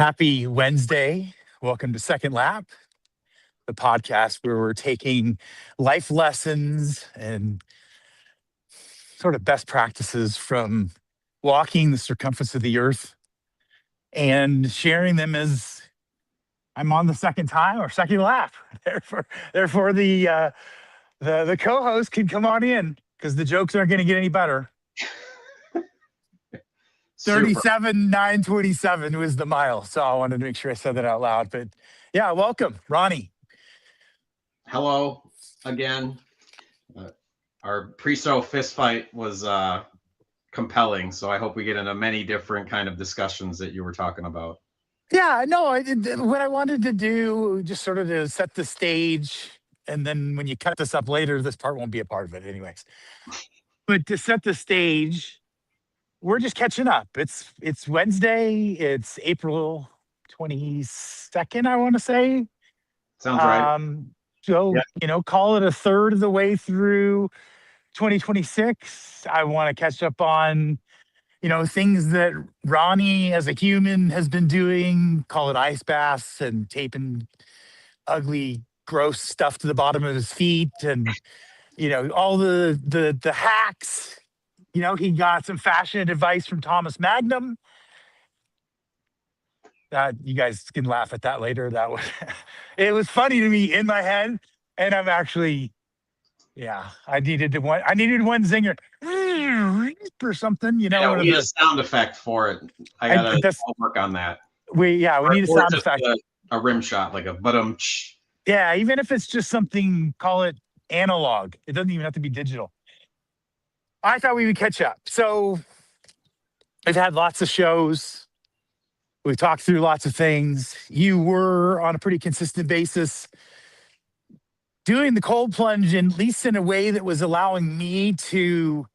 Happy Wednesday. Welcome to Second Lap, the podcast where we're taking life lessons and sort of best practices from walking the circumference of the earth and sharing them as I'm on the second time or second lap. Therefore the co-host can come on in because the jokes aren't going to get any better. Super. 37,927 was the mile. So I wanted to make sure I said that out loud. But yeah, welcome, Ronnie. Hello again. Our pre-show fist fight was compelling, so I hope we get into many different kind of discussions that you were talking about. Yeah, no, what I wanted to do, just sort of to set the stage, and then when you cut this up later, this part won't be a part of it anyways. But to set the stage, we're just catching up. It's Wednesday, it's April 22nd, I want to say. Sounds right. So, Yeah. Call it a third of the way through 2026. I want to catch up on things that Ronnie as a human has been doing, call it ice baths and taping ugly, gross stuff to the bottom of his feet and, all the hacks. He got some fashion advice from Thomas Magnum. You guys can laugh at that later. That was, it was funny to me in my head. And I'm actually, I needed one zinger or something, Yeah, we need a sound effect for it. I'll work on that. We need a sound effect. A rim shot, like a bottom. Yeah, even if it's just something, call it analog. It doesn't even have to be digital. I thought we would catch up. So I've had lots of shows. We've talked through lots of things. You were on a pretty consistent basis doing the cold plunge, at least in a way that was allowing me to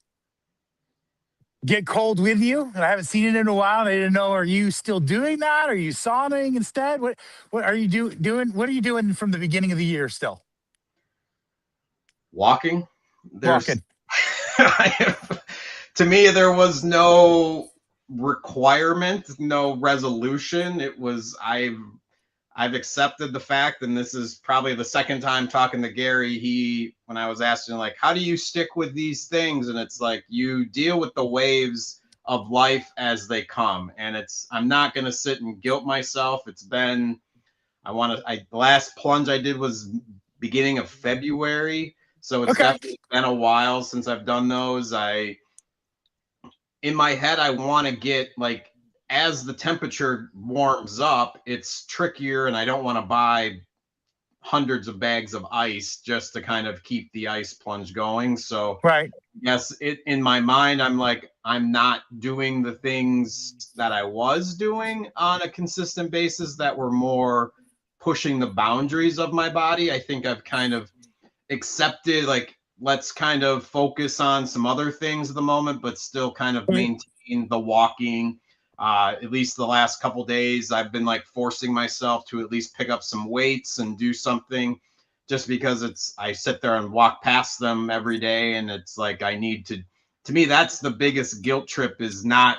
get cold with you. And I haven't seen it in a while. And I didn't know, are you still doing that? Are you sauning instead? What are you doing? What are you doing from the beginning of the year still? Walking. Walking. To me, there was no requirement, no resolution. It was I've accepted the fact, and this is probably the second time talking to Gary, when I was asking, like, how do you stick with these things? And it's like, you deal with the waves of life as they come. And I'm not going to sit and guilt myself. The last plunge I did was beginning of February. So it's definitely been a while since I've done those. In my head, I want to get, like, as the temperature warms up, it's trickier, and I don't want to buy hundreds of bags of ice just to kind of keep the ice plunge going. So, right. Yes, in my mind, I'm like, I'm not doing the things that I was doing on a consistent basis that were more pushing the boundaries of my body. I think I've kind of accepted, like, let's kind of focus on some other things at the moment, but still kind of maintain the walking. At least the last couple days, I've been like forcing myself to at least pick up some weights and do something, just because I sit there and walk past them every day. And it's like, to me, that's the biggest guilt trip, is not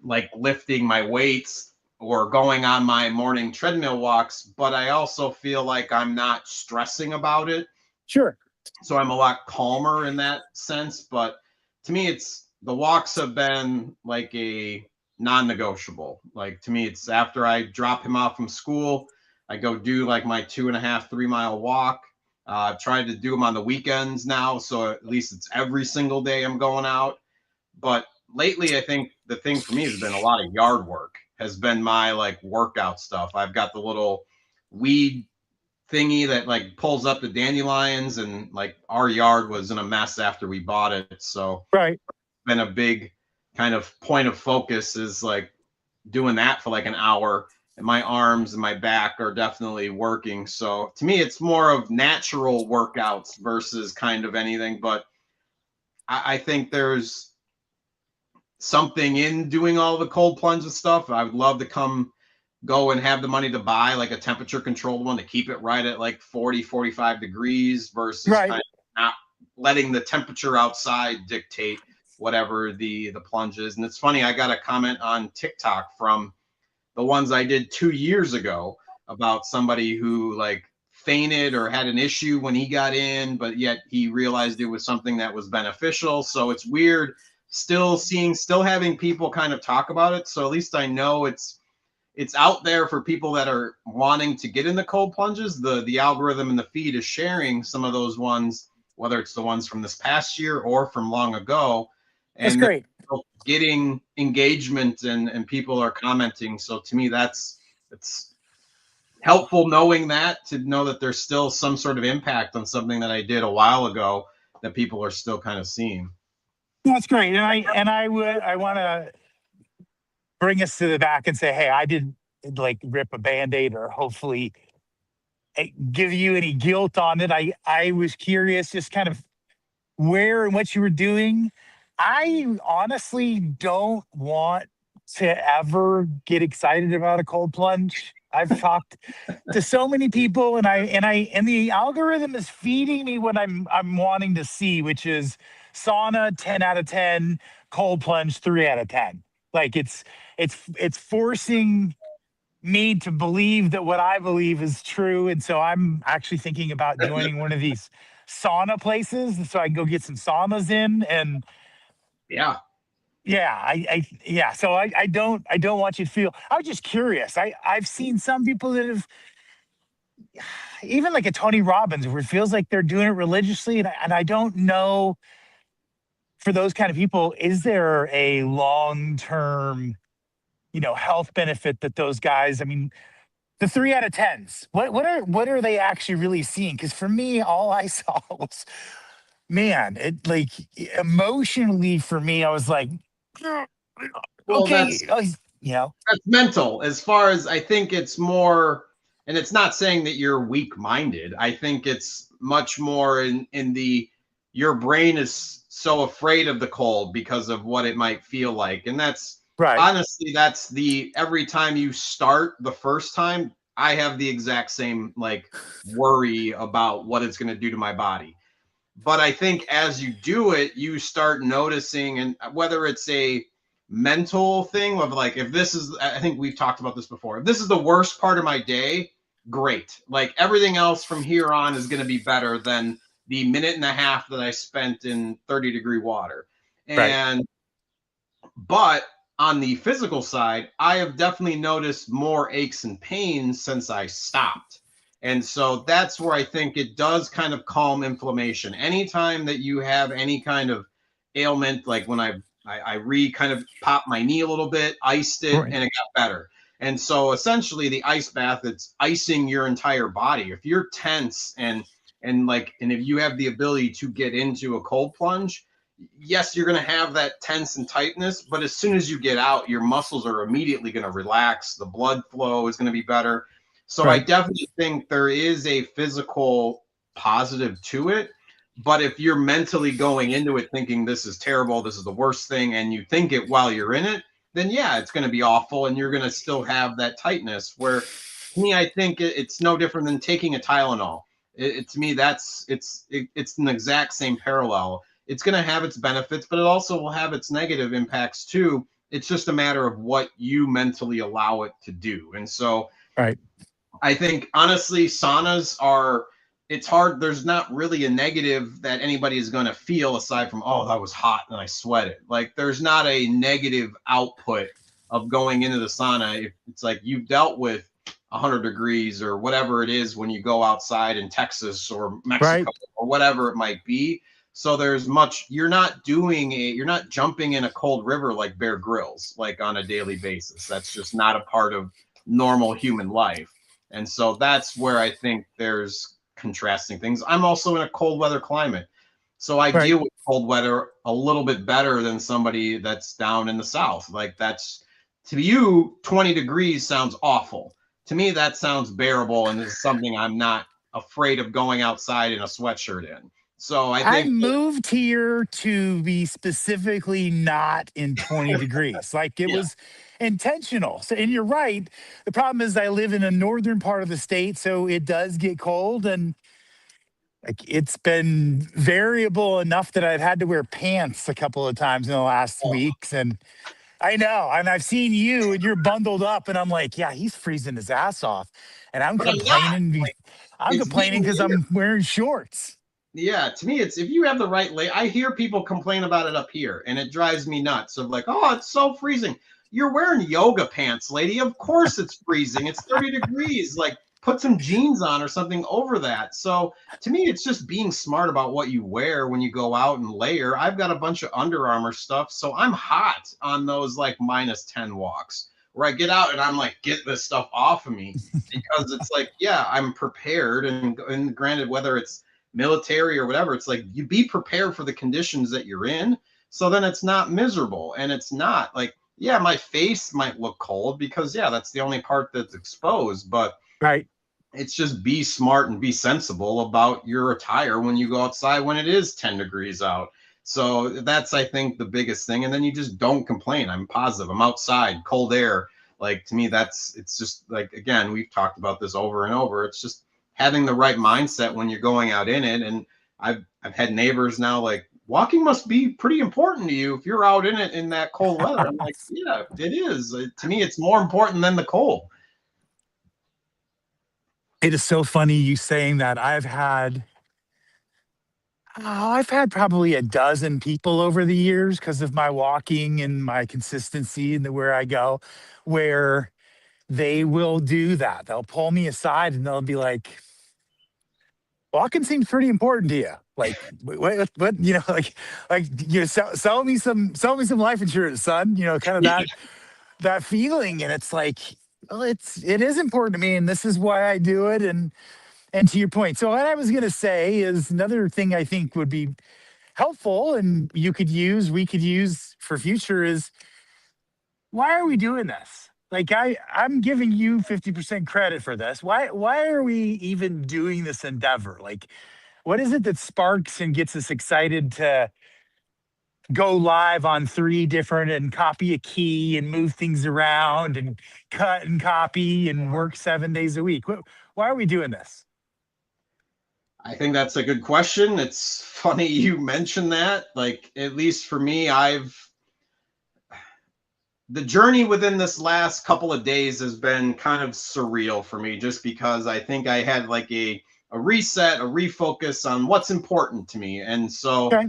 like lifting my weights or going on my morning treadmill walks, but I also feel like I'm not stressing about it. Sure. So I'm a lot calmer in that sense. But to me, the walks have been like a non-negotiable. Like, to me, it's after I drop him off from school, I go do like my 2.5, 3 mile walk. I've tried to do them on the weekends now, so at least it's every single day I'm going out. But lately, I think the thing for me has been a lot of yard work, has been my like workout stuff. I've got the little weed thingy that like pulls up the dandelions, and like our yard was in a mess after we bought it. So right. Been a big kind of point of focus, is like doing that for like an hour, and my arms and my back are definitely working. So to me, it's more of natural workouts versus kind of anything. But I think there's something in doing all the cold plunge and stuff. I would love to go and have the money to buy like a temperature controlled one to keep it right at like 40, 45 degrees versus kind of not letting the temperature outside dictate whatever the plunge is. And it's funny, I got a comment on TikTok from the ones I did 2 years ago about somebody who like fainted or had an issue when he got in, but yet he realized it was something that was beneficial. So it's weird still having people kind of talk about it. So at least I know it's out there for people that are wanting to get in the cold plunges. The algorithm in the feed is sharing some of those ones, whether it's the ones from this past year or from long ago, That's and they're great. getting engagement and people are commenting. So to me, it's helpful knowing that, to know that there's still some sort of impact on something that I did a while ago that people are still kind of seeing. That's great. I want to bring us to the back and say, hey, I didn't like rip a band-aid or hopefully give you any guilt on it. I was curious, just kind of where and what you were doing. I honestly don't want to ever get excited about a cold plunge. I've talked to so many people, and the algorithm is feeding me what I'm wanting to see, which is sauna 10 out of 10, cold plunge 3 out of 10. Like it's forcing me to believe that what I believe is true. And so I'm actually thinking about joining one of these sauna places so I can go get some saunas in. And Yeah. yeah, yeah. So I don't want you to feel, I was just curious. I've seen some people that have, even like a Tony Robbins, where it feels like they're doing it religiously. And I don't know, for those kind of people, is there a long-term, health benefit that those guys, I mean, the 3 out of 10s, what are they actually really seeing? Because for me, all I saw was, man, it like emotionally for me, I was like, Well, okay, you know, that's mental. As far as I think it's more, and it's not saying that you're weak minded. I think it's much more in the, your brain is so afraid of the cold because of what it might feel like. And that's right, honestly, that's the, every time you start the first time, I have the exact same like worry about what it's going to do to my body. But I think as you do it, you start noticing, and whether it's a mental thing of like, if this is, I think we've talked about this before, if this is the worst part of my day, great. Like everything else from here on is going to be better than the minute and a half that I spent in 30-degree water. right, And, but on the physical side, I have definitely noticed more aches and pains since I stopped. And so that's where I think it does kind of calm inflammation. Anytime that you have any kind of ailment, like when I re kind of popped my knee a little bit, iced it, right, and it got better. And so essentially the ice bath, it's icing your entire body. If you're tense and if you have the ability to get into a cold plunge, yes, you're going to have that tense and tightness, but as soon as you get out, your muscles are immediately going to relax. The blood flow is going to be better. So I right, definitely think there is a physical positive to it. But if you're mentally going into it thinking this is terrible, this is the worst thing, and you think it while you're in it, then yeah, it's going to be awful, and you're going to still have that tightness. Where to me, I think it's no different than taking a Tylenol. To me, it's an exact same parallel. It's going to have its benefits, but it also will have its negative impacts too. It's just a matter of what you mentally allow it to do. And so right, I think honestly, saunas are, it's hard. There's not really a negative that anybody is going to feel aside from, oh, that was hot and I sweated. Like there's not a negative output of going into the sauna. It's like you've dealt with 100 degrees or whatever it is when you go outside in Texas or right, Mexico or whatever it might be. So you're not you're not jumping in a cold river like Bear Grylls, like on a daily basis. That's just not a part of normal human life. And so that's where I think there's contrasting things. I'm also in a cold weather climate. So I right. deal with cold weather a little bit better than somebody that's down in the south. Like that's, to you, 20 degrees sounds awful. To me, that sounds bearable and is something I'm not afraid of going outside in a sweatshirt in. So I I think, moved here to be specifically not in 20 degrees. Like it yeah, was intentional. So, and you're right. The problem is I live in a northern part of the state, so it does get cold, and like it's been variable enough that I've had to wear pants a couple of times in the last oh, weeks. And I know. And I've seen you and you're bundled up and I'm like, yeah, he's freezing his ass off. And I'm But I'm not. complaining. I'm It's complaining getting because weird. I'm wearing shorts. Yeah, to me, it's if you have the right lay. I hear people complain about it up here, and it drives me nuts. Of like, oh, it's so freezing. You're wearing yoga pants, lady. Of course it's freezing. It's 30 degrees. Like, put some jeans on or something over that. So to me, it's just being smart about what you wear when you go out and layer. I've got a bunch of Under Armour stuff, so I'm hot on those like -10 walks where I get out and I'm like, get this stuff off of me because it's like, yeah, I'm prepared. And granted, whether it's military or whatever, it's like you be prepared for the conditions that you're in, so then it's not miserable. And it's not like, yeah, my face might look cold because yeah, that's the only part that's exposed, but Right. it's just be smart and be sensible about your attire when you go outside when it is 10 degrees out. So that's, I think, the biggest thing. And then you just don't complain. I'm positive. I'm outside, cold air. Like, to me, it's just like, again, we've talked about this over and over. It's just having the right mindset when you're going out in it. And I've had neighbors now like, walking must be pretty important to you if you're out in it in that cold weather. I'm like, yeah, it is. To me, it's more important than the cold. It is so funny you saying that. I've had probably a dozen people over the years because of my walking and my consistency and where I go, where they will do that. They'll pull me aside and they'll be like, walking seems pretty important to you. Like, what, sell me some life insurance, son. Kind of that feeling. And it's like, well, it is important to me, and this is why I do it. And to your point, so what I was gonna say is another thing I think would be helpful, and we could use for future is why are we doing this? Like I'm giving you 50% credit for this. Why are we even doing this endeavor? Like, what is it that sparks and gets us excited to go live on three different and copy a key and move things around and cut and copy and work 7 days a week? Why are we doing this? I think that's a good question. It's funny you mentioned that. Like, at least for me, the journey within this last couple of days has been kind of surreal for me just because I think I had like a reset, a refocus on what's important to me. And so, Okay.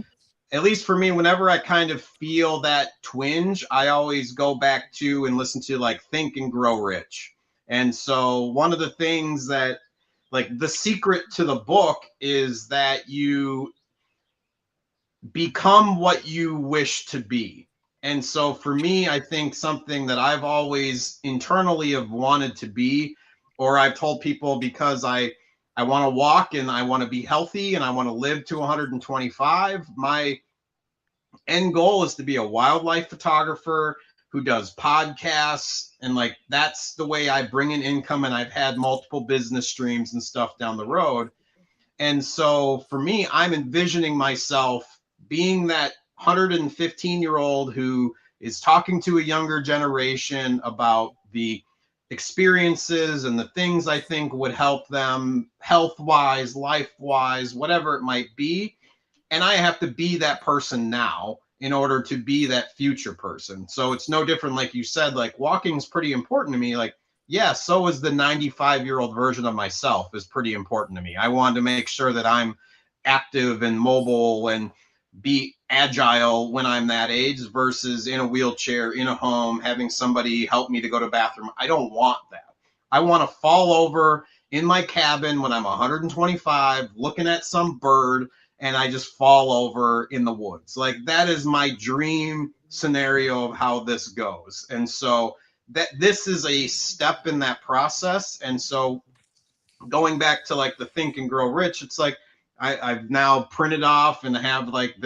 at least for me, whenever I kind of feel that twinge, I always go back to and listen to like Think and Grow Rich. And so, one of the things that, like, the secret to the book is that you become what you wish to be. And so for me, I think something that I've always internally have wanted to be, or I've told people because I want to walk and I want to be healthy and I want to live to 125. My end goal is to be a wildlife photographer who does podcasts, and like that's the way I bring in income, and I've had multiple business streams and stuff down the road. And so for me, I'm envisioning myself being that 115-year-old who is talking to a younger generation about the experiences and the things I think would help them health wise, life wise, whatever it might be. And I have to be that person now in order to be that future person. So it's no different, like you said, like walking is pretty important to me. Like, yeah, so is the 95-year-old version of myself is pretty important to me. I wanted to make sure that I'm active and mobile and be agile when I'm that age versus in a wheelchair, in a home, having somebody help me to go to the bathroom. I don't want that. I want to fall over in my cabin when I'm 125, looking at some bird, and I just fall over in the woods. Like, that is my dream scenario of how this goes. And so that this is a step in that process. And so going back to like the Think and Grow Rich, it's like I've now printed off and have like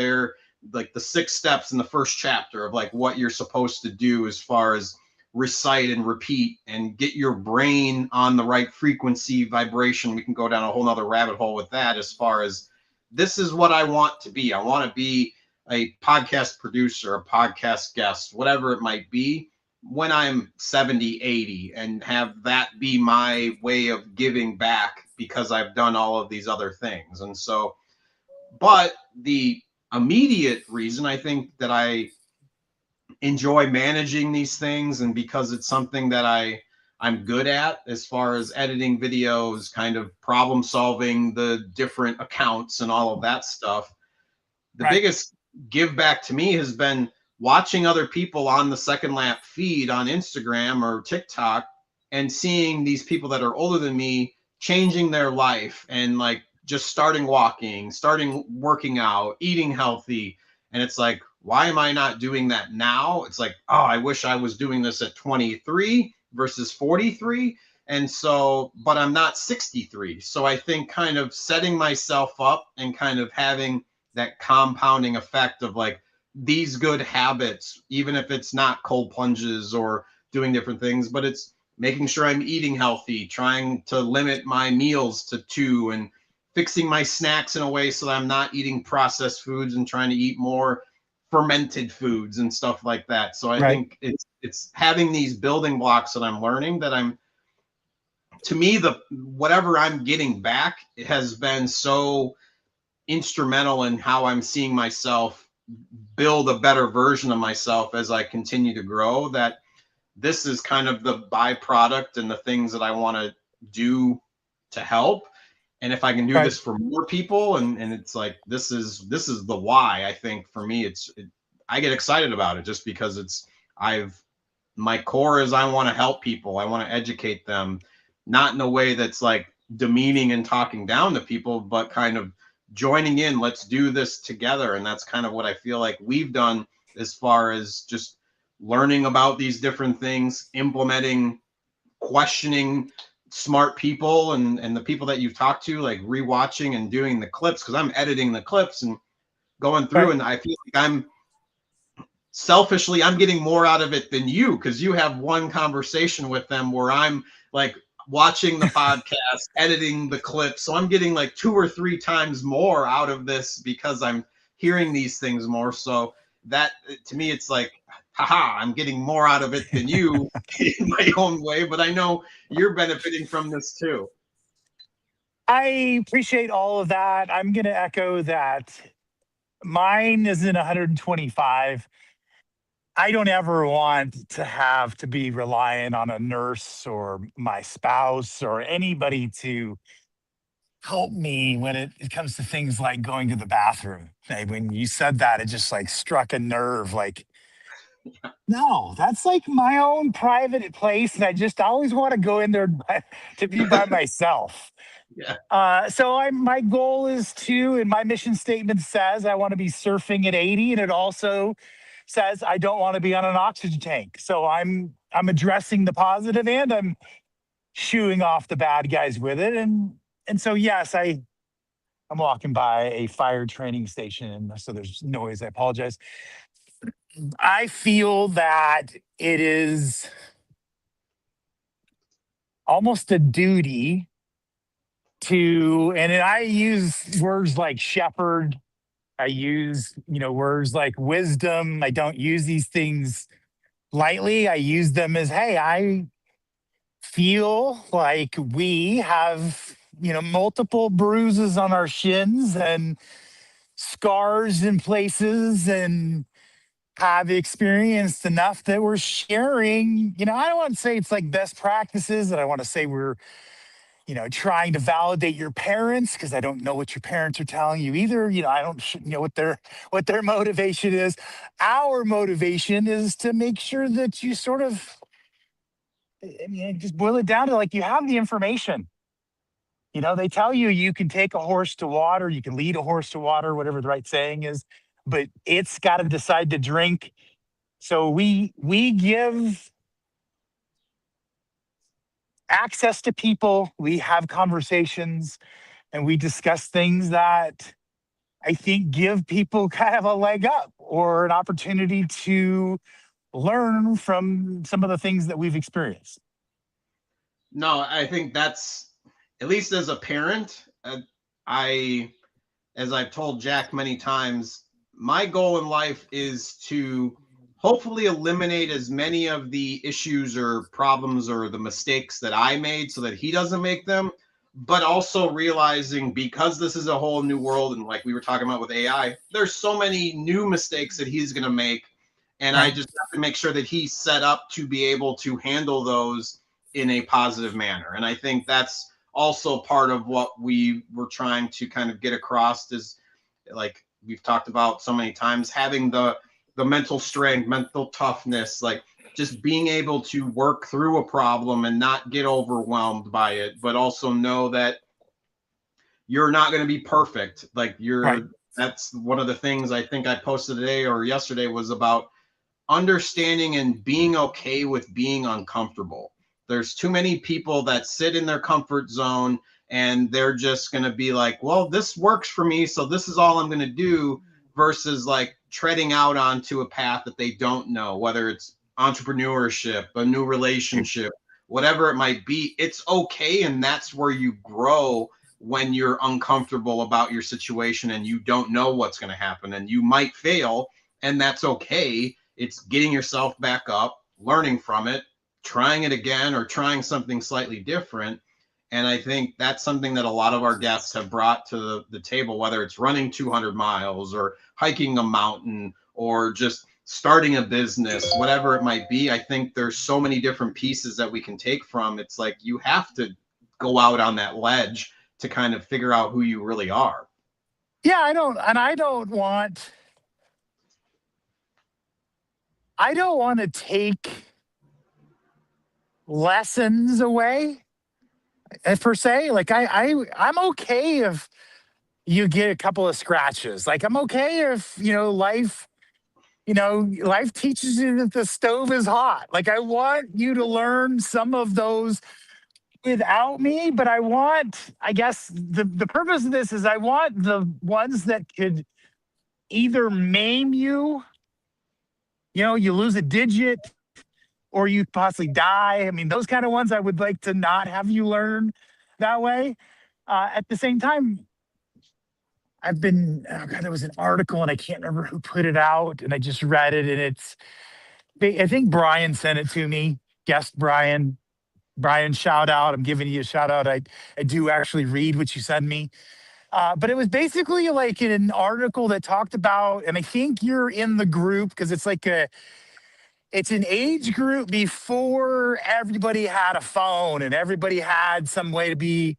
like the 6 steps in the first chapter of like what you're supposed to do as far as recite and repeat and get your brain on the right frequency vibration. We can go down a whole nother rabbit hole with that as far as this is what I want to be. I want to be a podcast producer, a podcast guest, whatever it might be, when I'm 70, 80, and have that be my way of giving back because I've done all of these other things. And so, but the immediate reason I think that I enjoy managing these things, and because it's something that I'm good at as far as editing videos, kind of problem solving the different accounts and all of that stuff. The Right. biggest give back to me has been watching other people on the Second Lap feed on Instagram or TikTok and seeing these people that are older than me changing their life and like just starting walking, starting working out, eating healthy. And it's like, why am I not doing that now? It's like, oh, I wish I was doing this at 23 versus 43. And so, but I'm not 63. So I think kind of setting myself up and kind of having that compounding effect of like these good habits, even if it's not cold plunges or doing different things, but it's making sure I'm eating healthy, trying to limit my meals to 2, and fixing my snacks in a way so that I'm not eating processed foods and trying to eat more fermented foods and stuff like that. So I Right. think it's having these building blocks that I'm learning that I'm, to me, the whatever I'm getting back has been so instrumental in how I'm seeing myself build a better version of myself as I continue to grow, that this is kind of the byproduct and the things that I want to do to help. And if I can do Right. this for more people, and it's like this is the why. I think for me I get excited about it just because it's I've my core is I want to help people. I want to educate them, not in a way that's like demeaning and talking down to people, but kind of joining in. Let's do this together. And that's kind of what I feel like we've done as far as just learning about these different things, implementing, questioning smart people and the people that you've talked to, like rewatching and doing the clips, because I'm editing the clips and going through, Right. and I feel like I'm getting more out of it than you, because you have one conversation with them where I'm like watching the podcast, editing the clips. So I'm getting like 2 or 3 times more out of this because I'm hearing these things more. So that to me, it's like, haha, I'm getting more out of it than you in my own way, but I know you're benefiting from this too. I appreciate all of that. I'm going to echo that. Mine is in 125. I don't ever want to have to be reliant on a nurse or my spouse or anybody to help me when it comes to things like going to the bathroom. When you said that, it just like struck a nerve. Like, no, that's like my own private place. And I just always want to go in there to be by myself. Yeah. So my goal is to, and my mission statement says I want to be surfing at 80, and it also says I don't want to be on an oxygen tank. So I'm addressing the positive and I'm shooing off the bad guys with it. And so yes, I'm walking by a fire training station, and so there's noise. I apologize. I feel that it is almost a duty to, and I use words like shepherd. I use, words like wisdom. I don't use these things lightly. I use them as, hey, I feel like we have, multiple bruises on our shins and scars in places and have experienced enough that we're sharing. I don't want to say it's like best practices, and I want to say we're, trying to validate your parents, because I don't know what your parents are telling you either. I don't know what their motivation is. Our motivation is to make sure that you sort of, I mean, just boil it down to like you have the information. They tell you you can take a horse to water, you can lead a horse to water, whatever the right saying is, but it's got to decide to drink. So we give access to people, we have conversations, and we discuss things that I think give people kind of a leg up or an opportunity to learn from some of the things that we've experienced. No, I think that's, at least as a parent, I, as I've told Jack many times, my goal in life is to hopefully eliminate as many of the issues or problems or the mistakes that I made so that he doesn't make them, but also realizing, because this is a whole new world, and like we were talking about with AI, there's so many new mistakes that he's going to make. And I Right. just have to make sure that he's set up to be able to handle those in a positive manner. And I think that's also part of what we were trying to kind of get across is, like we've talked about so many times, having the mental strength, mental toughness, like just being able to work through a problem and not get overwhelmed by it, but also know that you're not going to be perfect. Like Right. that's one of the things I think I posted today or yesterday was about understanding and being okay with being uncomfortable. There's too many people that sit in their comfort zone and they're just going to be like, well, this works for me, so this is all I'm going to do, versus like treading out onto a path that they don't know, whether it's entrepreneurship, a new relationship, whatever it might be. It's okay. And that's where you grow, when you're uncomfortable about your situation and you don't know what's going to happen and you might fail, and that's okay. It's getting yourself back up, learning from it, trying it again, or trying something slightly different. And I think that's something that a lot of our guests have brought to the table, whether it's running 200 miles or hiking a mountain or just starting a business, whatever it might be. I think there's so many different pieces that we can take from. It's like you have to go out on that ledge to kind of figure out who you really are. Yeah, I don't want to take lessons away per se. Like I'm okay if you get a couple of scratches. Like I'm okay if, life teaches you that the stove is hot. Like I want you to learn some of those without me, but I guess the purpose of this is I want the ones that could either maim you, you lose a digit or you possibly die. I mean, those kind of ones I would like to not have you learn that way. At the same time, oh God, there was an article and I can't remember who put it out, and I just read it, and I think Brian sent it to me. Guest Brian. Brian, shout out. I'm giving you a shout out. I do actually read what you send me. But it was basically like an article that talked about, and I think you're in the group because it's an age group before everybody had a phone and everybody had some way to be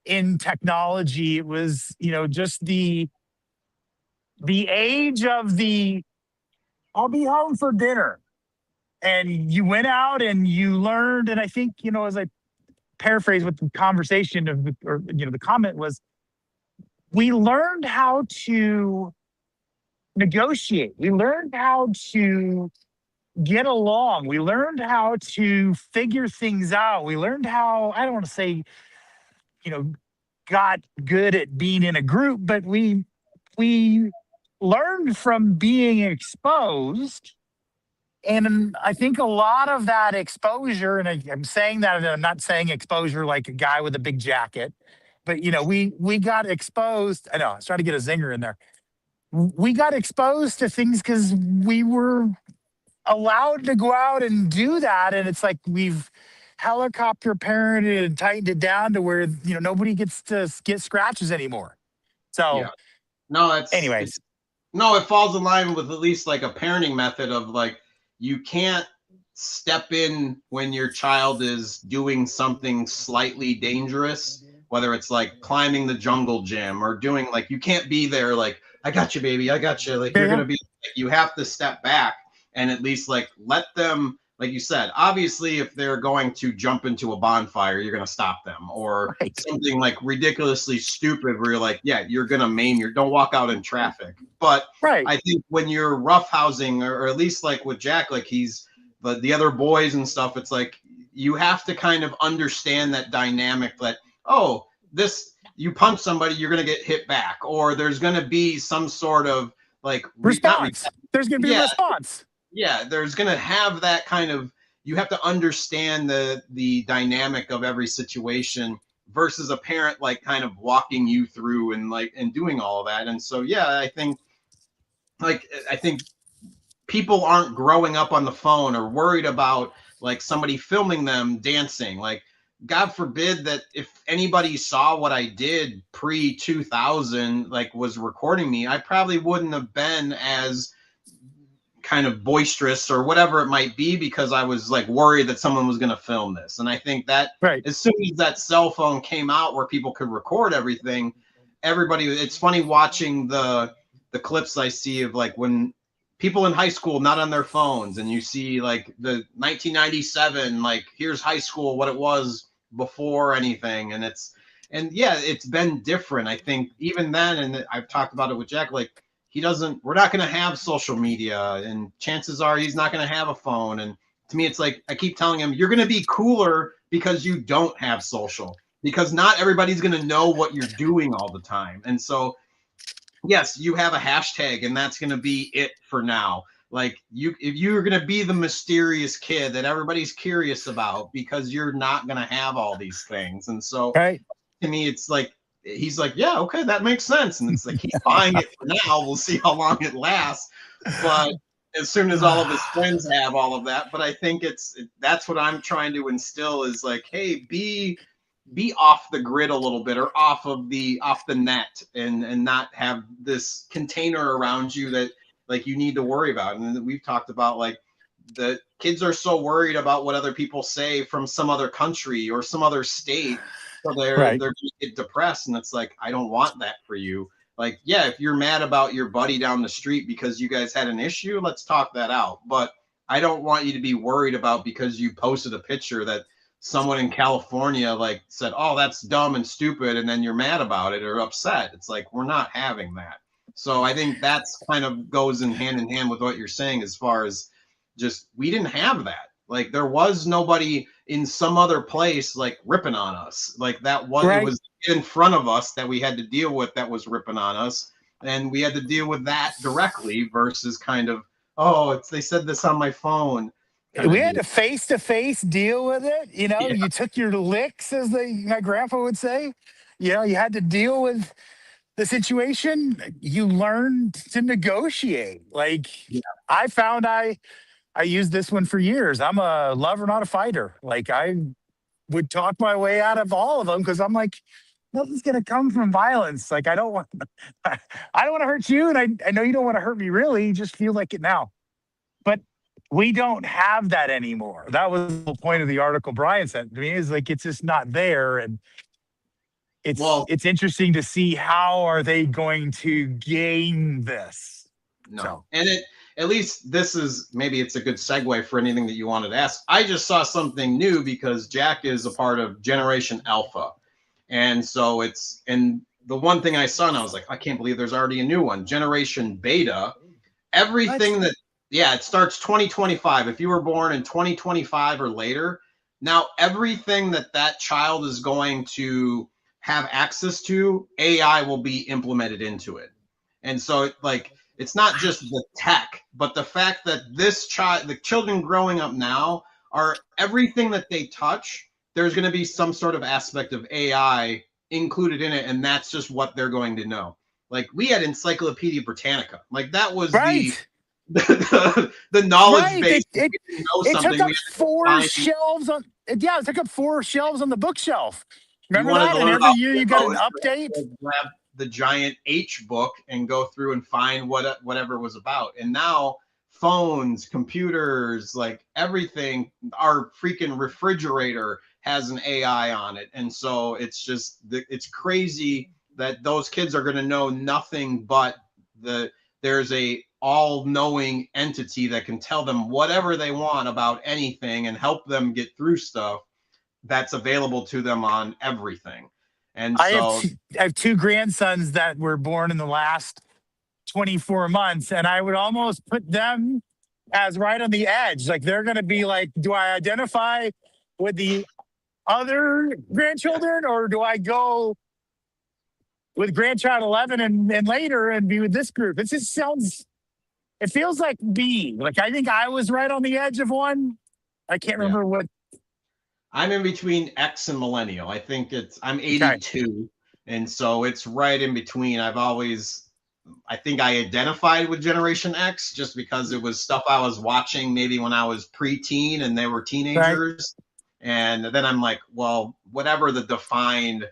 in technology. It was, just the age of I'll be home for dinner. And you went out and you learned, and I think, as I paraphrase what the conversation or the comment was, we learned how to negotiate. We learned how to get along. We learned how to figure things out. We learned how, I don't want to say, you know, got good at being in a group, but we learned from being exposed. And I think a lot of that exposure, and I'm saying that, and I'm not saying exposure like a guy with a big jacket, but we got exposed. I know I was trying to get a zinger in there. We got exposed to things because we were allowed to go out and do that, and it's like we've helicopter parented and tightened it down to where nobody gets to get scratches anymore. So, Yeah. No, it's anyways, no, it falls in line with at least like a parenting method of like, you can't step in when your child is doing something slightly dangerous, whether it's like climbing the jungle gym or doing, like, you can't be there like, I got you, baby, I got you. Like, yeah, you're yeah, gonna be, you have to step back and at least like let them, like you said, obviously if they're going to jump into a bonfire, you're gonna stop them, or right, something like ridiculously stupid where you're like, yeah, you're gonna maim your, don't walk out in traffic. But right. I think when you're roughhousing, or at least like with Jack, like he's the other boys and stuff, it's like you have to kind of understand that dynamic that, oh, this, you punch somebody, you're gonna get hit back, or there's gonna be some sort of like Response. There's going to be a yeah, response. yeah, there's gonna have that kind of, you have to understand the dynamic of every situation versus a parent like kind of walking you through and like and doing all of that. And so yeah, I think people aren't growing up on the phone or worried about like somebody filming them dancing. Like, God forbid that if anybody saw what I did pre 2000, like was recording me, I probably wouldn't have been as kind of boisterous or whatever it might be because I was like worried that someone was going to film this. And I think that Right. as soon as that cell phone came out where people could record everything, everybody, it's funny watching the clips I see of like when people in high school not on their phones and you see like the 1997, like here's high school, what it was before anything. And yeah, it's been different. I think even then, and I've talked about it with Jack, like we're not going to have social media and chances are he's not going to have a phone. And to me, it's like, I keep telling him, you're going to be cooler because you don't have social, because not everybody's going to know what you're doing all the time. And so, yes, you have a hashtag and that's going to be it for now. Like if you're going to be the mysterious kid that everybody's curious about because you're not going to have all these things. And so Right. to me, it's like, he's like, yeah, okay, that makes sense. And it's like, he's buying it for now. We'll see how long it lasts. But as soon as all of his friends have all of that, but I think that's what I'm trying to instill is like, hey, be off the grid a little bit or off the net and not have this container around you that like you need to worry about. And we've talked about like the kids are so worried about what other people say from some other country or some other state. So they're going to get depressed. And it's like, I don't want that for you. Like, yeah, if you're mad about your buddy down the street because you guys had an issue, let's talk that out. But I don't want you to be worried about because you posted a picture that someone in California like said, oh, that's dumb and stupid. And then you're mad about it or upset. It's like, we're not having that. So I think that's kind of goes in hand with what you're saying as far as just, we didn't have that. Like there was nobody in some other place like ripping on us. Like that was It was in front of us that we had to deal with that was ripping on us. And we had to deal with that directly versus kind of, oh, they said this on my phone. We had to face deal with it. You know, you took your licks, as my grandpa would say. You know, you had to deal with the situation. You learned to negotiate. Like I found I used this one for years. I'm a lover, not a fighter. Like I would talk my way out of all of them because I'm like, nothing's gonna come from violence. Like I don't want to hurt you, and I know you don't want to hurt me. Really, just feel like it now. But we don't have that anymore. That was the point of the article Brian sent to me. Is like it's just not there, and it's interesting to see how are they going to gain this. No, so. And at least this is maybe it's a good segue for anything that you wanted to ask. I just saw something new because Jack is a part of Generation Alpha, and so and the one thing I saw and I was like, I can't believe there's already a new one, Generation Beta. Everything it starts 2025. If you were born in 2025 or later, now everything that child is going to have access to, AI will be implemented into it. And so it's not just the tech, but the fact that the children growing up now are everything that they touch, there's going to be some sort of aspect of AI included in it. And that's just what they're going to know. Like we had Encyclopedia Britannica. Like that was the knowledge base. It took up 4 shelves on. It took up 4 shelves on the bookshelf. Remember that? And every year you got an update. Grab the giant H book and go through and find whatever it was about. And now phones, computers, like everything, our freaking refrigerator has an AI on it. And so it's just it's crazy that those kids are going to know nothing but there's a all-knowing entity that can tell them whatever they want about anything and help them get through stuff that's available to them on everything. And so I have 2 grandsons that were born in the last 24 months, and I would almost put them as right on the edge. Like they're going to be like, do I identify with the other grandchildren or do I go with grandchild 11 and later and be with this group? It just it feels like B. Like I think I was right on the edge of one. I can't remember what. I'm in between X and millennial. I think I'm 82. And so it's right in between. I think I identified with Generation X just because it was stuff I was watching maybe when I was preteen and they were teenagers. Right. And then I'm like, well, whatever the defined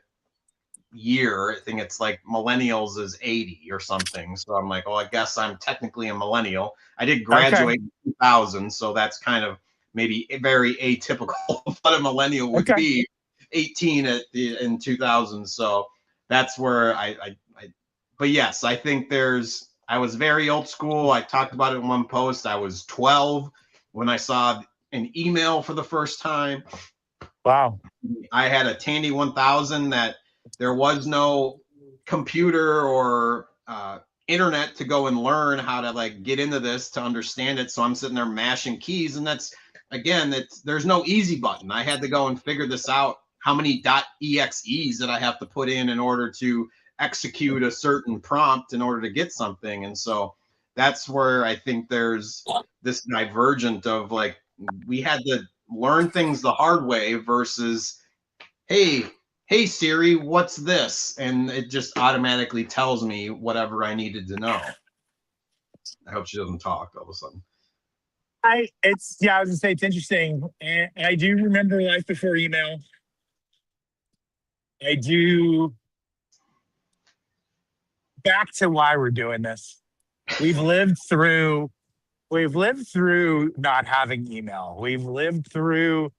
year. I think it's like millennials is 80 or something. So I'm like, oh, I guess I'm technically a millennial. I did Okay. graduate in 2000, so that's kind of maybe very atypical of what a millennial would Okay. be. 18 in 2000. So that's where but yes, I think I was very old school. I talked about it in one post. I was 12 when I saw an email for the first time. Wow. I had a Tandy 1000 that there was no computer or internet to go and learn how to like get into this to understand it. So I'm sitting there mashing keys, and that's again, there's no easy button. I had to go and figure this out. How many .exes that I have to put in order to execute a certain prompt in order to get something, and so that's where I think there's this divergent of like we had to learn things the hard way versus hey Siri, what's this? And it just automatically tells me whatever I needed to know. I hope she doesn't talk all of a sudden. I was gonna say it's interesting. And I do remember life before email. I do back to why we're doing this. We've lived through not having email. We've lived through,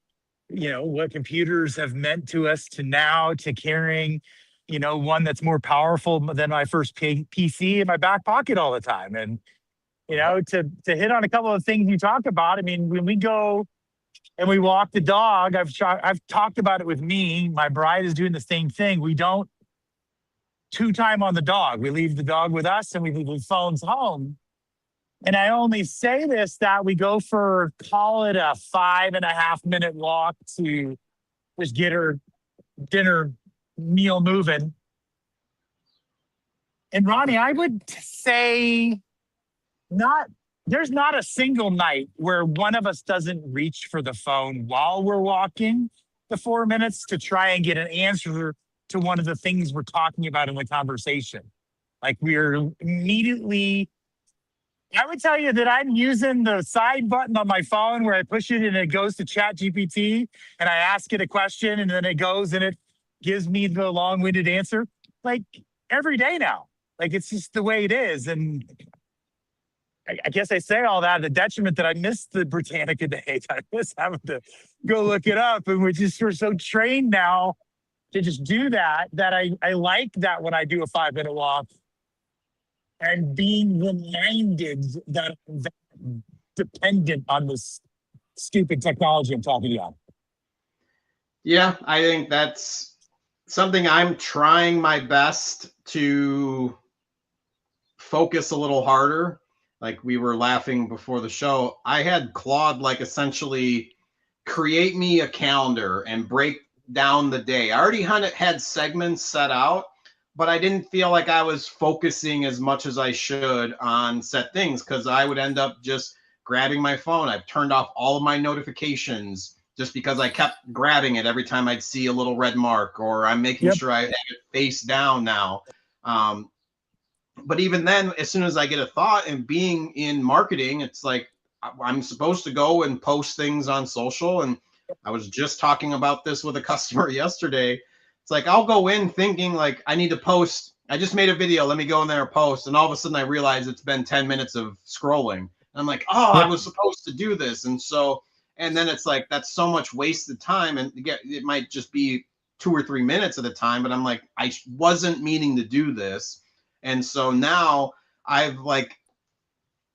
what computers have meant to us to now to carrying, one that's more powerful than my first PC in my back pocket all the time. And, to hit on a couple of things you talk about, I mean, when we go and we walk the dog, I've talked about it with me. My bride is doing the same thing. We don't two time on the dog. We leave the dog with us and we leave the phones home. And I only say this that we go for, call it a 5.5 minute walk to just get her dinner meal moving. And Ronnie, I would say there's not a single night where one of us doesn't reach for the phone while we're walking the 4 minutes to try and get an answer to one of the things we're talking about in the conversation. Like we're immediately, I would tell you that I'm using the side button on my phone where I push it and it goes to Chat GPT and I ask it a question and then it goes and it gives me the long-winded answer like every day now. Like it's just the way it is. And I guess I say all that at the detriment that I missed the Britannica days. I miss having to go look it up. And we're so trained now to just do that, that I like that when I do a 5-minute walk and being reminded that I'm dependent on this stupid technology I'm talking about. Yeah, I think that's something I'm trying my best to focus a little harder. Like we were laughing before the show, I had Claude like essentially create me a calendar and break down the day. I already had segments set out, but I didn't feel like I was focusing as much as I should on set things because I would end up just grabbing my phone. I've turned off all of my notifications just because I kept grabbing it every time I'd see a little red mark, or I'm making sure I have it face down now. But even then, as soon as I get a thought, and being in marketing, it's like I'm supposed to go and post things on social. And I was just talking about this with a customer yesterday. It's like I'll go in thinking like I need to post. I just made a video. Let me go in there and post. And all of a sudden I realize it's been 10 minutes of scrolling. And I'm like, oh, I was supposed to do this. And then it's like that's so much wasted time. And again, it might just be 2 or 3 minutes at a time. But I'm like, I wasn't meaning to do this. And so now I've like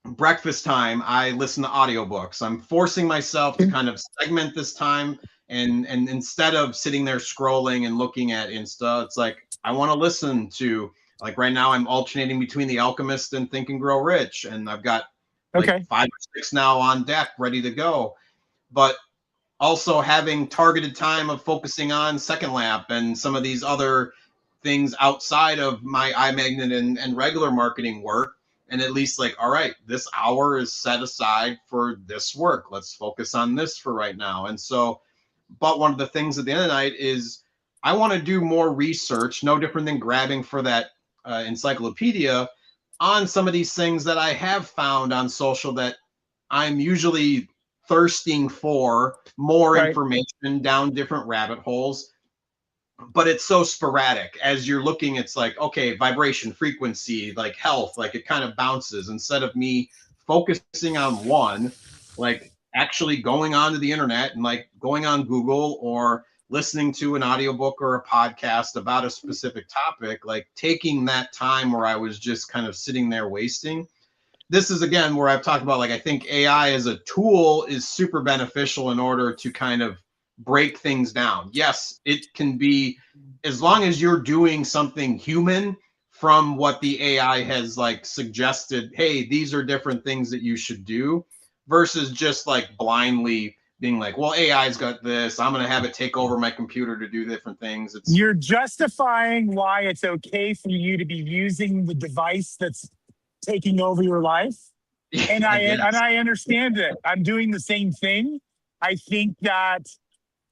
breakfast time, I listen to audiobooks. I'm forcing myself to kind of segment this time. And instead of sitting there scrolling and looking at Insta, it's like I want to listen to, like right now I'm alternating between The Alchemist and Think and Grow Rich. And I've got like 5 or 6 now on deck ready to go. But also having targeted time of focusing on Second Lap and some of these other things outside of my iMagnet and regular marketing work. And at least like, all right, this hour is set aside for this work. Let's focus on this for right now. And so, but one of the things at the end of the night is I want to do more research, no different than grabbing for that encyclopedia on some of these things that I have found on social that I'm usually thirsting for more information down different rabbit holes. but it's so sporadic as you're looking. It's like, okay, vibration, frequency, like health, like it kind of bounces instead of me focusing on one, like actually going onto the internet and like going on Google or listening to an audiobook or a podcast about a specific topic, like taking that time where I was just kind of sitting there wasting. This is again where I've talked about, like, I think AI as a tool is super beneficial in order to kind of break things down. Yes, it can be, as long as you're doing something human from what the AI has like suggested, hey, these are different things that you should do, versus just like blindly being like, well, AI's got this, I'm going to have it take over my computer to do different things. It's You're justifying why it's okay for you to be using the device that's taking over your life. And I guess. I understand it. I'm doing the same thing. I think that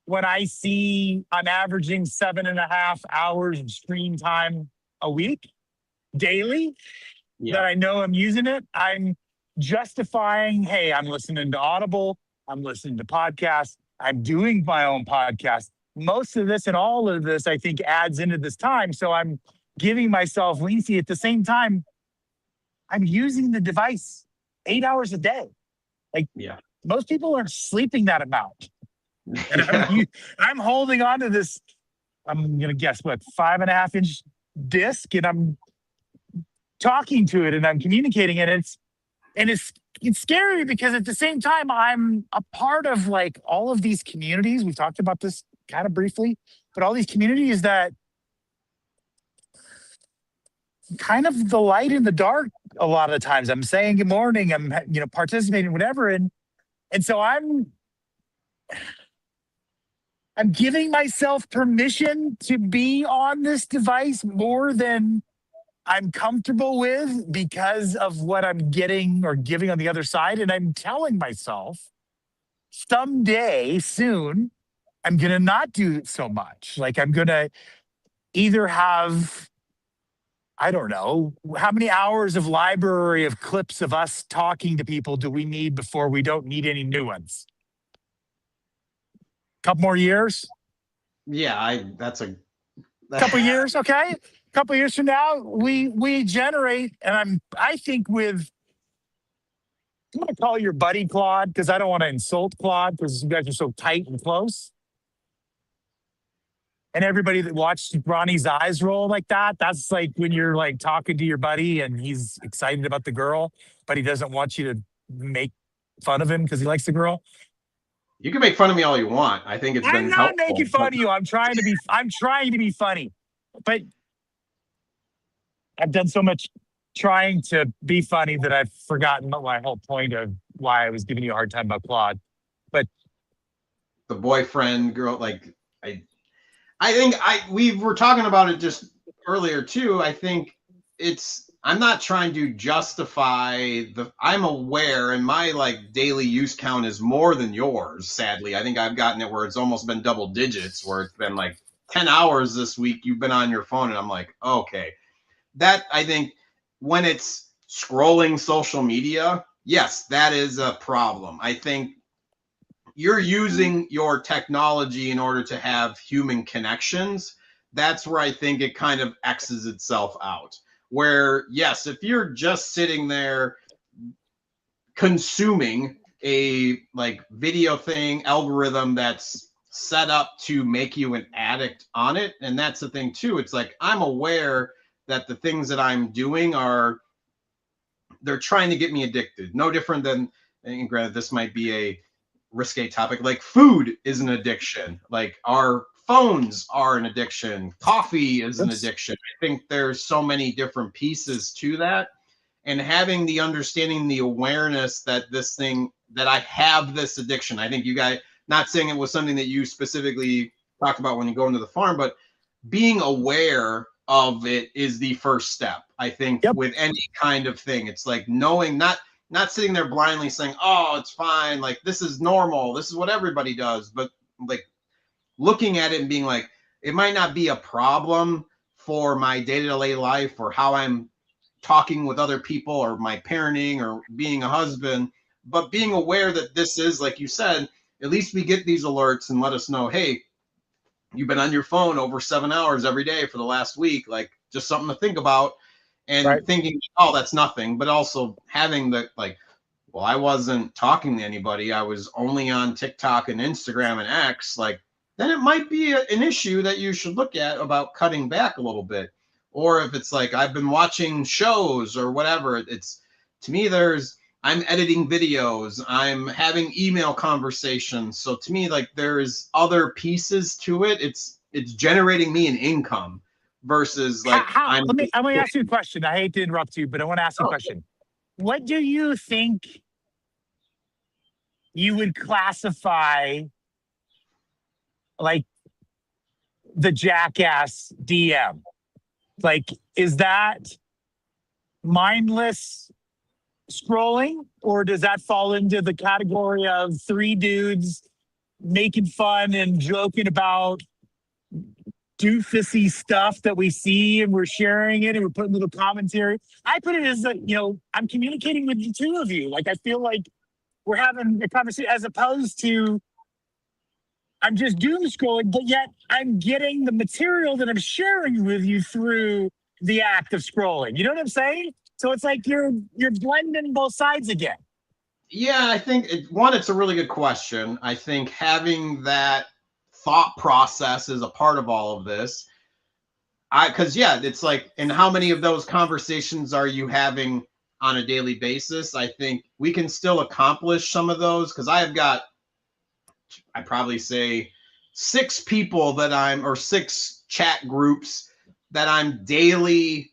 when I see I'm averaging 7.5 hours of screen time a week daily, that I know I'm using it, I'm justifying, hey, I'm listening to Audible, I'm listening to podcasts, I'm doing my own podcast. Most of this and all of this, I think, adds into this time. So I'm giving myself leniency. At the same time, I'm using the device 8 hours a day. Like, most people aren't sleeping that amount. And I'm holding on to this, I'm going to guess what, 5.5-inch disc, and I'm talking to it and I'm communicating it. It's scary because at the same time, I'm a part of like all of these communities. We've talked about this kind of briefly, but all these communities that kind of the light in the dark. A lot of the times I'm saying good morning, I'm, participating, whatever. And so I'm giving myself permission to be on this device more than I'm comfortable with because of what I'm getting or giving on the other side. And I'm telling myself someday soon, I'm going to not do it so much. Like, I'm going to either have, I don't know, how many hours of library of clips of us talking to people do we need before we don't need any new ones? Couple more years? Yeah, that's a couple years, okay? A couple years from now, we generate, and I think with, I'm gonna call your buddy Claude because I don't want to insult Claude because you guys are so tight and close. And everybody that watched Ronnie's eyes roll like that, that's like when you're like talking to your buddy and he's excited about the girl, but he doesn't want you to make fun of him because he likes the girl. You can make fun of me all you want. I think it's been I'm not helpful. making fun of you. I'm trying to be funny. But I've done so much trying to be funny that I've forgotten my whole point of why I was giving you a hard time about Claude. But the boyfriend girl, like I think we were talking about it just earlier too. I think I'm not trying to justify I'm aware, and my like daily use count is more than yours. Sadly, I think I've gotten it where it's almost been double digits, where it's been like 10 hours this week you've been on your phone, and I'm like, okay. That, I think, when it's scrolling social media, yes, that is a problem. I think you're using your technology in order to have human connections. That's where I think it kind of X's itself out. Where, yes, if you're just sitting there consuming a like video thing, algorithm that's set up to make you an addict on it, and that's the thing too. It's like, I'm aware that the things that I'm doing they're trying to get me addicted. No different than, and granted, this might be a risque topic, like food is an addiction. Like our phones are an addiction. Coffee is an addiction. I think there's so many different pieces to that. And having the understanding, the awareness that I have this addiction. I think you guys, not saying it was something that you specifically talked about when you go into the farm, but being aware of it is the first step. I think with any kind of thing, it's like knowing, not sitting there blindly saying, oh, it's fine, like this is normal, this is what everybody does, but like looking at it and being like, it might not be a problem for my day-to-day life or how I'm talking with other people or my parenting or being a husband, but being aware that this is, like you said, at least we get these alerts and let us know, hey, you've been on your phone over 7 hours every day for the last week, like just something to think about, Right. and thinking, oh, that's nothing, but also having the like, well, I wasn't talking to anybody. I was only on TikTok and Instagram and X. Like, then it might be an issue that you should look at about cutting back a little bit. Or if it's like, I've been watching shows or whatever, it's to me, I'm editing videos, I'm having email conversations. So to me, like, there's other pieces to it. It's generating me an income versus like How I'm I'm gonna ask you a question. I hate to interrupt you, but I want to ask you a oh, question. What do you think you would classify like the jackass DM? Like, is that mindless scrolling, or does that fall into the category of three dudes making fun and joking about doofusy stuff that we see and we're sharing it and we're putting little commentary? I put it as I'm communicating with the two of you. Like, I feel like we're having a conversation as opposed to I'm just doom scrolling, but yet I'm getting the material that I'm sharing with you through the act of scrolling. You know what I'm saying? So it's like you're blending both sides again. yeah, I think it's a really good question. I think having that thought process is a part of all of this. Because yeah, it's like, and how many of those conversations are you having on a daily basis? I think we can still accomplish some of those because I probably say six chat groups that I'm daily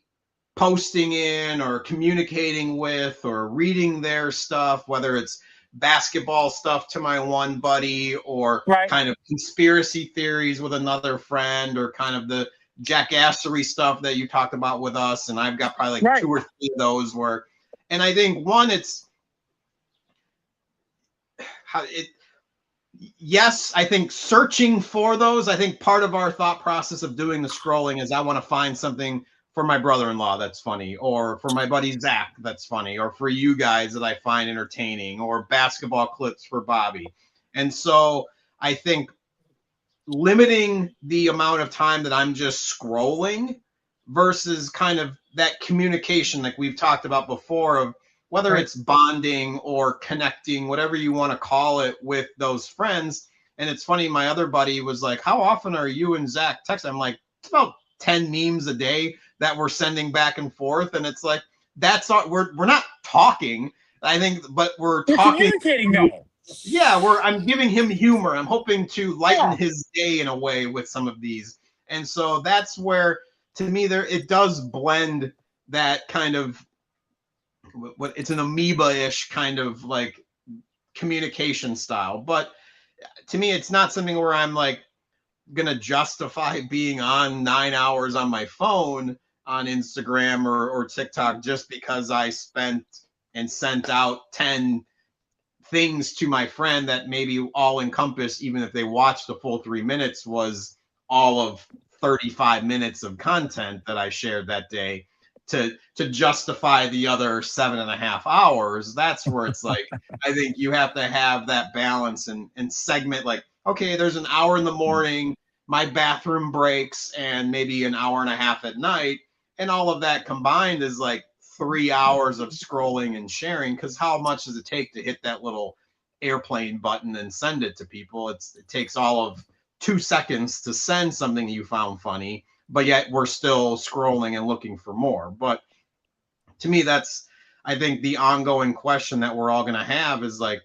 posting in or communicating with or reading their stuff, whether it's basketball stuff to my one buddy or Right. kind of conspiracy theories with another friend or kind of the jackassery stuff that you talked about with us. And I've got probably like Right. two or three of those where, and I think one, it's how it, yes, I think searching for those, I think part of our thought process of doing the scrolling is I want to find something for my brother-in-law that's funny, or for my buddy Zach that's funny, or for you guys that I find entertaining, or basketball clips for Bobby. And so I think limiting the amount of time that I'm just scrolling versus kind of that communication like we've talked about before of whether Right. it's bonding or connecting, whatever you want to call it, with those friends. And it's funny, my other buddy was like, how often are you and Zach texting? I'm like, it's about 10 memes a day that we're sending back and forth. And it's like, that's all, we're not talking, I think, but we're You're talking. communicating though. Yeah, I'm giving him humor. I'm hoping to lighten Yeah. his day in a way with some of these. And so that's where, to me, there it does blend that kind of what it's an amoeba-ish kind of like communication style. But to me, it's not something where I'm like gonna justify being on 9 hours on my phone on Instagram or TikTok just because I spent and sent out 10 things to my friend that maybe all encompassed, even if they watched the full 3 minutes, was all of 35 minutes of content that I shared that day to justify the other 7.5 hours. That's where it's like, I think you have to have that balance and segment like, okay, there's an hour in the morning, my bathroom breaks, and maybe an hour and a half at night. And all of that combined is like 3 hours of scrolling and sharing, because how much does it take to hit that little airplane button and send it to people? It takes all of 2 seconds to send something you found funny, but yet we're still scrolling and looking for more. But to me, that's, I think, the ongoing question that we're all going to have is like,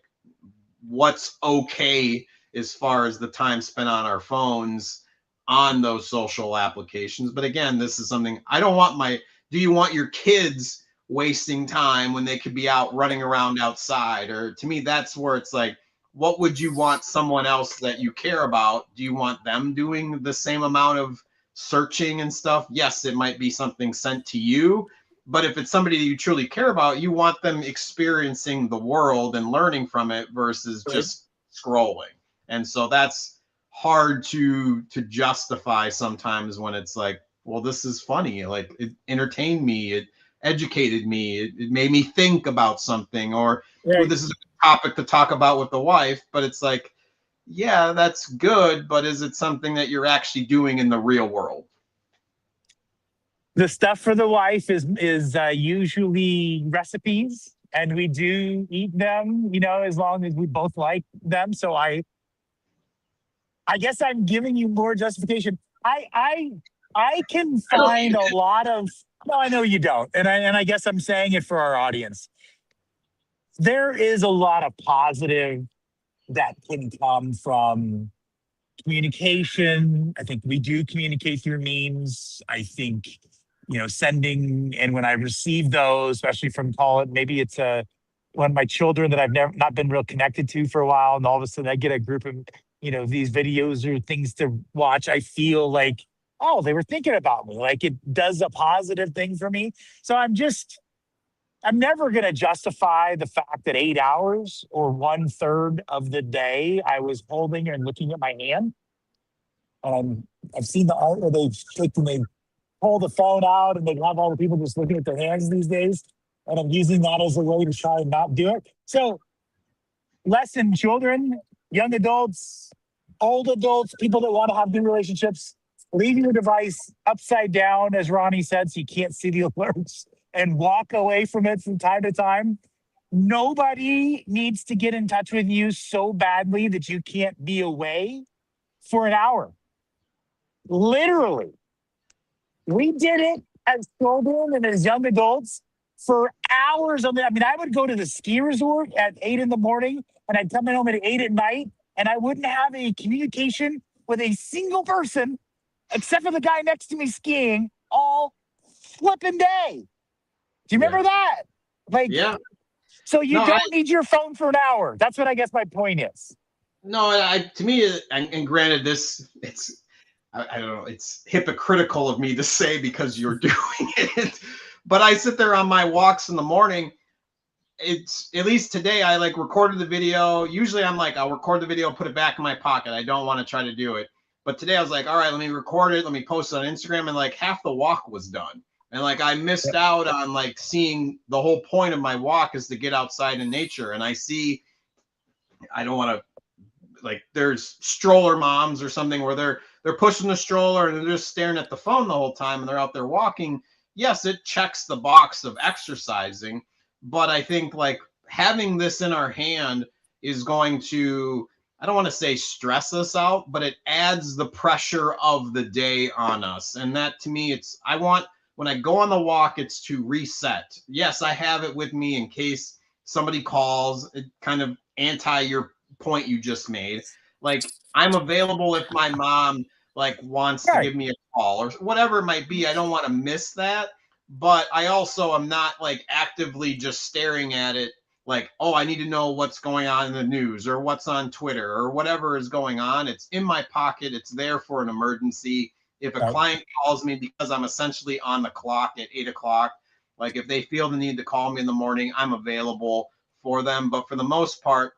what's okay as far as the time spent on our phones on those social applications. But again, this is something I don't want do you want your kids wasting time when they could be out running around outside? Or to me, that's where it's like, what would you want someone else that you care about? Do you want them doing the same amount of searching and stuff? Yes, it might be something sent to you, but if it's somebody that you truly care about, you want them experiencing the world and learning from it versus Right. just scrolling. And so that's hard to justify sometimes when it's like, well, this is funny, like it entertained me, it educated me, it made me think about something, or well, Right. this is a topic to talk about with the wife. But it's like, yeah, that's good, but is it something that you're actually doing in the real world? The stuff for the wife is usually recipes, and we do eat them, as long as we both like them. So I guess I'm giving you more justification. I can I don't find eat a it. lot of. No, I know you don't, and I guess I'm saying it for our audience. There is a lot of positive that can come from communication. I think we do communicate through memes. I think, sending, and when I receive those, especially from call it, maybe it's one of my children that I've never not been real connected to for a while, and all of a sudden I get a group of, these videos or things to watch. I feel like, oh, they were thinking about me. Like it does a positive thing for me. So I'm never going to justify the fact that 8 hours or 1/3 of the day I was holding and looking at my hand. I've seen the art where they've taken, they pull the phone out and they have all the people just looking at their hands these days. And I'm using that as a way to try and not do it. So, lesson children, young adults, old adults, people that want to have good relationships, leave your device upside down, as Ronnie said, so you can't see the alerts, and walk away from it from time to time. Nobody needs to get in touch with you so badly that you can't be away for an hour. Literally, we did it as children and as young adults for hours on the. I mean, I would go to the ski resort at 8 in the morning and I'd come in home at 8 at night, and I wouldn't have a communication with a single person except for the guy next to me skiing all flipping day. Do you Yeah. remember that? Like, Yeah. so you No, I don't need your phone for an hour. That's what I guess my point is. no, I to me, and granted, this it's I don't know, it's hypocritical of me to say because you're doing it, but I sit there on my walks in the morning. It's at least today I like recorded the video. Usually I'm like, I'll record the video, put it back in my pocket. I don't want to try to do it. But today I was like, all right, let me record it, let me post it on Instagram, and like half the walk was done. And like I missed out on like seeing the whole point of my walk is to get outside in nature. And I see, I don't want to, like, there's stroller moms or something where they're pushing the stroller and they're just staring at the phone the whole time and they're out there walking. Yes, it checks the box of exercising, but I think like having this in our hand is going to, I don't want to say stress us out, but it adds the pressure of the day on us. And that to me, it's, I want, when I go on the walk, it's to reset. Yes, I have it with me in case somebody calls. It kind of anti your point you just made. Like I'm available if my mom like wants to Right. give me a call or whatever it might be. I don't want to miss that, but I also am not like actively just staring at it like, oh, I need to know what's going on in the news or what's on Twitter or whatever is going on. It's in my pocket. It's there for an emergency. If a Right. client calls me because I'm essentially on the clock at 8 o'clock, like if they feel the need to call me in the morning, I'm available for them. But for the most part,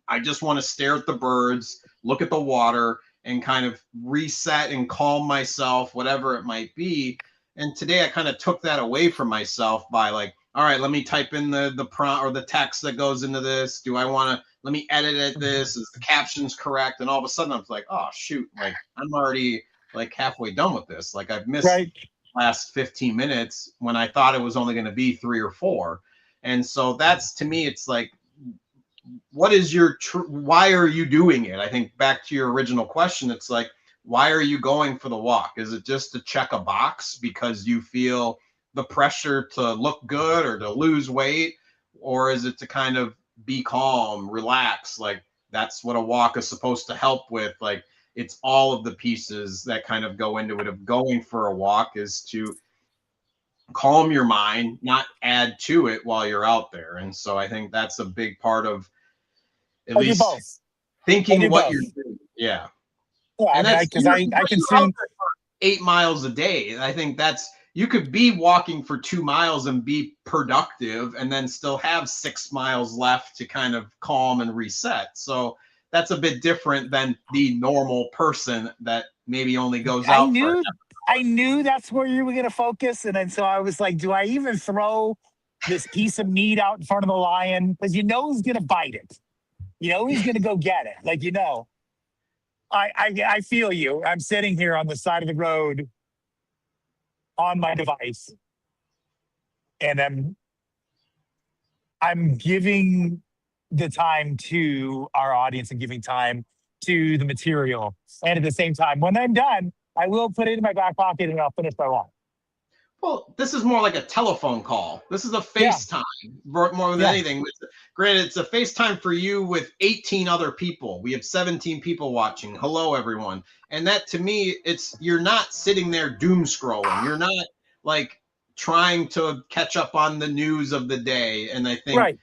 I just want to stare at the birds, look at the water, and kind of reset and calm myself, whatever it might be. And today I kind of took that away from myself by like, all right, let me type in the prompt or the text that goes into this. Do I want to let me edit at this? Is the captions correct? And all of a sudden I'm like, oh shoot, like I'm already like halfway done with this. Like I've missed Right. last 15 minutes when I thought it was only going to be 3 or 4. And so that's to me, it's like what is your why are you doing it? I think back to your original question, it's like, why are you going for the walk? Is it just to check a box because you feel the pressure to look good or to lose weight? Or is it to kind of be calm, relax? Like that's what a walk is supposed to help with. Like it's all of the pieces that kind of go into it of going for a walk is to calm your mind, not add to it while you're out there. And so I think that's a big part of at I do least both. I thinking do what both. you're doing. Yeah. Yeah. I And mean, that's because I you're out consume. there for 8 miles a day. I think that's you could be walking for 2 miles and be productive and then still have 6 miles left to kind of calm and reset. So that's a bit different than the normal person that maybe only goes I out for. knew I knew that's where you were going to focus, and then so I was like, do I even throw this piece of meat out in front of the lion? Because you know he's going to bite it. You know he's gonna go get it. Like, I feel you. I'm sitting here on the side of the road on my device, and I'm giving the time to our audience and giving time to the material. And at the same time, when I'm done, I will put it in my back pocket and I'll finish my walk. Well, this is more like a telephone call. This is a Yeah, FaceTime more than yeah, anything. Granted, it's a FaceTime for you with 18 other people. We have 17 people watching. Hello, everyone. And that to me, you're not sitting there doom scrolling. You're not like trying to catch up on the news of the day. And I think right.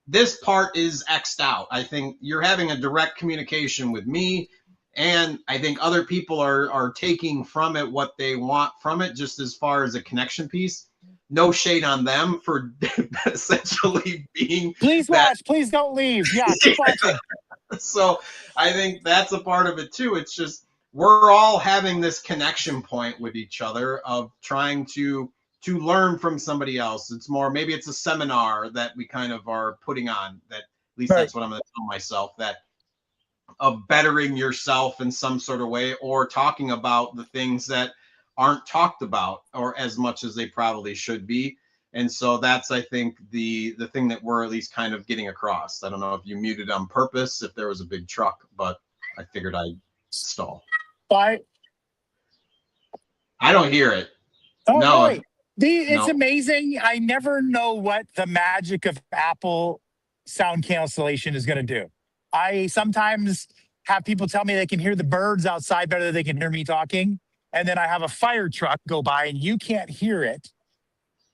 this part is X'd out. I think you're having a direct communication with me. And I think other people are taking from it what they want from it, just as far as a connection piece. No shade on them for essentially being Please that. watch. Please don't leave. Yeah, keep watching. So I think that's a part of it too. It's just we're all having this connection point with each other of trying to learn from somebody else. It's more, maybe it's a seminar that we kind of are putting on. That at least Right. that's what I'm going to tell myself, that of bettering yourself in some sort of way, or talking about the things that aren't talked about or as much as they probably should be. And so that's, I think, the thing that we're at least kind of getting across. I don't know if you muted on purpose, if there was a big truck, but I figured I'd stall. Bye. I don't hear it. Oh, No, really? It's no. amazing. I never know what the magic of Apple sound cancellation is going to do. I sometimes have people tell me they can hear the birds outside better than they can hear me talking. And then I have a fire truck go by and you can't hear it.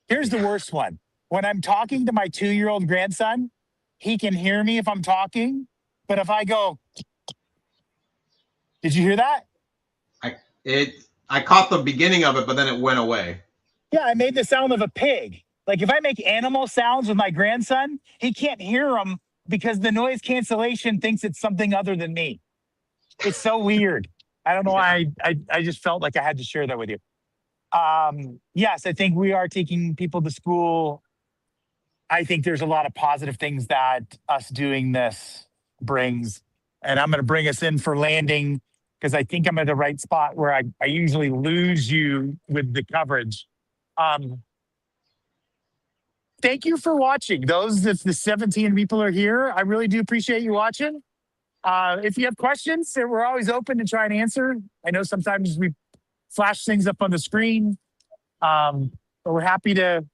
Here's the worst one. When I'm talking to my 2-year-old grandson, he can hear me if I'm talking. But if I go, did you hear that? I caught the beginning of it, but then it went away. Yeah, I made the sound of a pig. Like if I make animal sounds with my grandson, he can't hear them because the noise cancellation thinks it's something other than me. It's so weird. I don't know why I just felt like I had to share that with you. Yes, I think we are taking people to school. I think there's a lot of positive things that us doing this brings. And I'm going to bring us in for landing because I think I'm at the right spot where I usually lose you with the coverage. Thank you for watching. Those, if the 17 people are here, I really do appreciate you watching. If you have questions, we're always open to try and answer. I know sometimes we flash things up on the screen, but we're happy to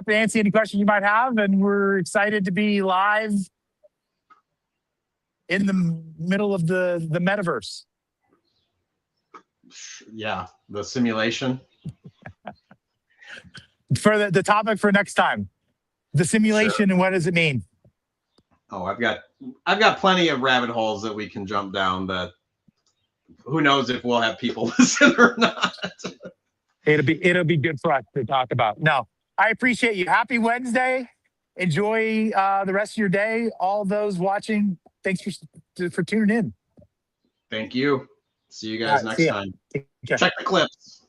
answer any question you might have, and we're excited to be live in the middle of the metaverse. Yeah, the simulation. For the topic for next time, the simulation. Sure. And what does it mean? Oh, I've got plenty of rabbit holes that we can jump down, that who knows if we'll have people listen or not. It'll be good for us to talk about. No, I appreciate you. Happy Wednesday. Enjoy the rest of your day. All those watching, thanks for tuning in. Thank you. See you guys next time. Check the clips.